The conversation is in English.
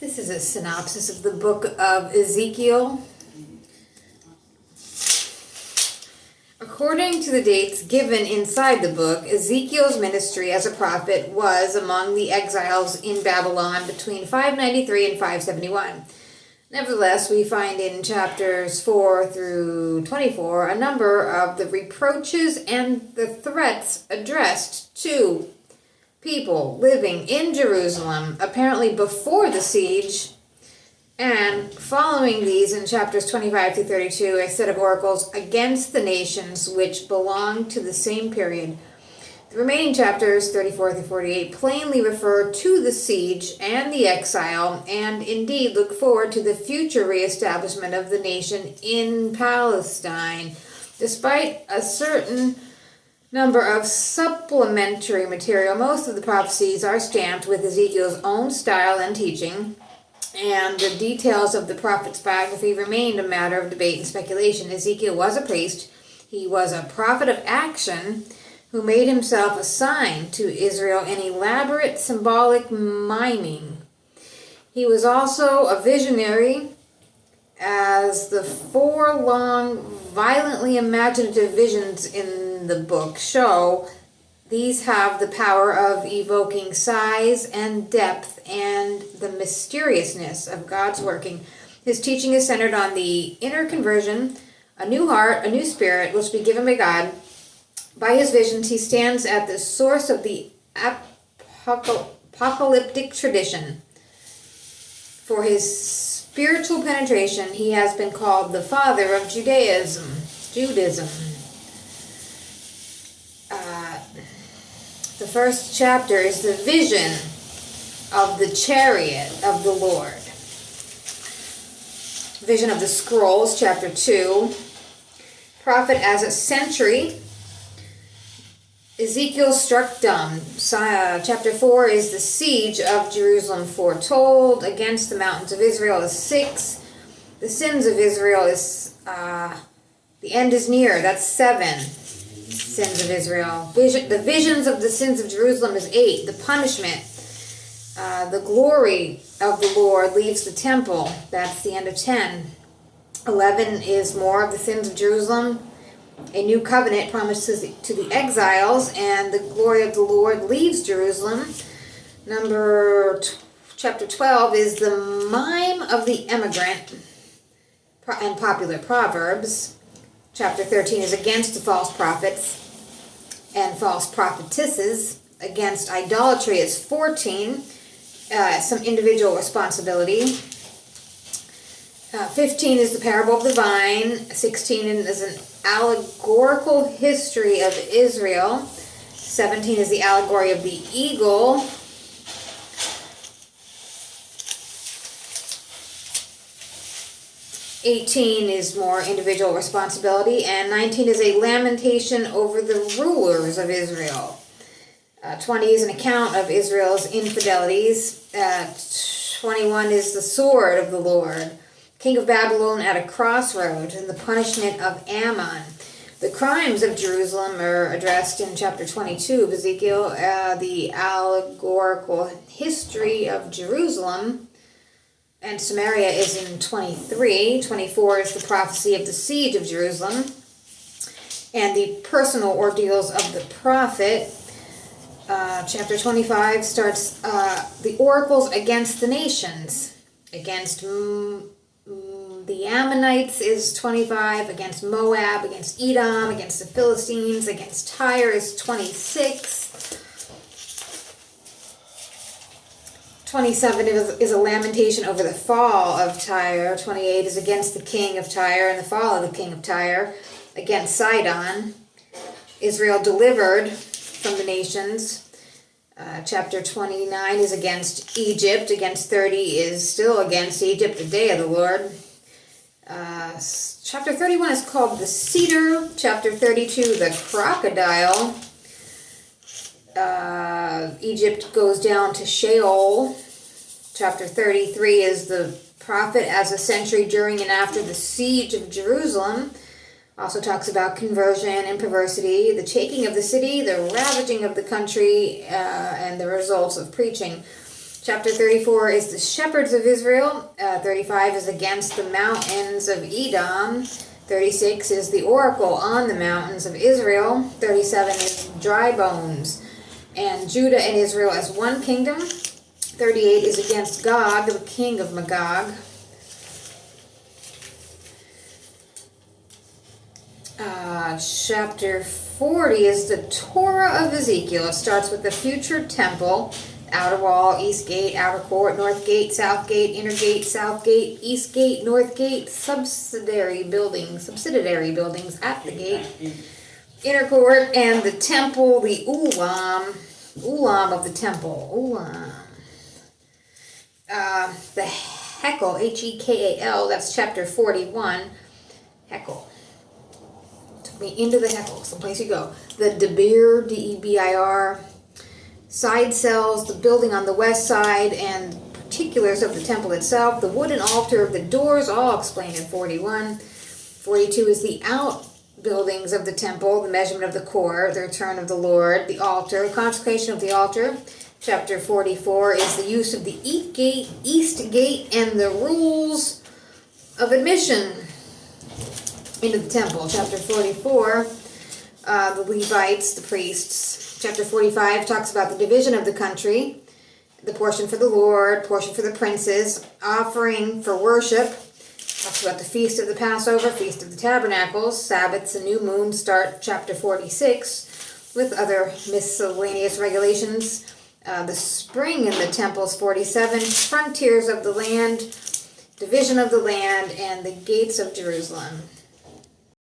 This is a synopsis of the book of Ezekiel. According to the dates given inside the book, Ezekiel's ministry as a prophet was among the exiles in Babylon between 593 and 571. Nevertheless, we find in chapters 4 through 24 a number of the reproaches and the threats addressed to people living in Jerusalem, apparently before the siege, and following these in chapters 25 through 32, a set of oracles against the nations which belong to the same period. The remaining chapters, 34 through 48, plainly refer to the siege and the exile, and indeed look forward to the future reestablishment of the nation in Palestine, despite a certain number of supplementary material. Most of the prophecies are stamped with Ezekiel's own style and teaching, and the details of the prophet's biography remained a matter of debate and speculation. Ezekiel was a priest. He was a prophet of action who made himself a sign to Israel in elaborate symbolic miming. He was also a visionary, as the 4 long, violently imaginative visions in the book show. These have the power of evoking size and depth and the mysteriousness of God's working. His teaching is centered on the inner conversion, a new heart, a new spirit, which will be given by God. By his visions, he stands at the source of the apocalyptic tradition. For his spiritual penetration, he has been called the father of Judaism. The first chapter is the vision of the chariot of the Lord. Vision of the scrolls, chapter 2. Prophet as a sentry. Ezekiel struck dumb. Chapter 4 is the siege of Jerusalem foretold. Against the mountains of Israel is 6. The sins of Israel is, the end is near. That's 7. Sins of Israel. The visions of the sins of Jerusalem is 8. The punishment. The glory of the Lord leaves the temple. That's the end of 10. 11 is more of the sins of Jerusalem. A new covenant promises to the exiles, and the glory of the Lord leaves Jerusalem. Chapter 12 is the mime of the emigrant and popular proverbs. Chapter 13 is against the false prophets and false prophetesses. Against idolatry is 14, some individual responsibility. 15 is the parable of the vine. 16 is an allegorical history of Israel. 17 is the allegory of the eagle. 18 is more individual responsibility, and 19 is a lamentation over the rulers of Israel. 20 is an account of Israel's infidelities. 21 is the sword of the Lord. King of Babylon at a crossroad, and the punishment of Ammon. The crimes of Jerusalem are addressed in chapter 22 of Ezekiel. The allegorical history of Jerusalem and Samaria is in 23. 24 is the prophecy of the siege of Jerusalem and the personal ordeals of the prophet. Chapter 25 starts the oracles against the nations. Against the Ammonites is 25, against Moab, against Edom, against the Philistines, against Tyre is 26. 27 is a lamentation over the fall of Tyre. 28 is against the king of Tyre and the fall of the king of Tyre. Against Sidon. Israel delivered from the nations. Chapter 29 is against Egypt. Against 30 is still against Egypt, the day of the Lord. Chapter 31 is called the cedar. Chapter 32, the crocodile. Egypt goes down to Sheol. Chapter 33 is the prophet as a sentry during and after the siege of Jerusalem. Also talks about conversion and perversity, the taking of the city, the ravaging of the country, and the results of preaching. Chapter 34 is the shepherds of Israel. 35 is against the mountains of Edom. 36 is the oracle on the mountains of Israel. 37 is dry bones, and Judah and Israel as one kingdom. 38 is against Gog, the king of Magog. Chapter 40 is the Torah of Ezekiel. It starts with the future temple. Outer wall, east gate, outer court, north gate, south gate, inner gate, south gate, east gate, north gate, subsidiary buildings at the gate, inner court, and the temple, the ulam of the temple, the Hekel, Hekal, that's chapter 41, Hekel. Took me into the Hekel, someplace you go. The Debir, Debir, side cells, the building on the west side, and particulars of the temple itself, the wooden altar of the doors, all explained in 41. 42 is the outbuildings of the temple, the measurement of the core, the return of the Lord, the altar, consecration of the altar. Chapter 44 is the use of the east gate, and the rules of admission into the temple. Chapter 44, the Levites, the priests. Chapter 45 talks about the division of the country, the portion for the Lord, portion for the princes, offering for worship. Talks about the feast of the Passover, feast of the tabernacles, Sabbaths and new moons. Start chapter 46 with other miscellaneous regulations. The spring in the temples, 47, frontiers of the land, division of the land, and the gates of Jerusalem.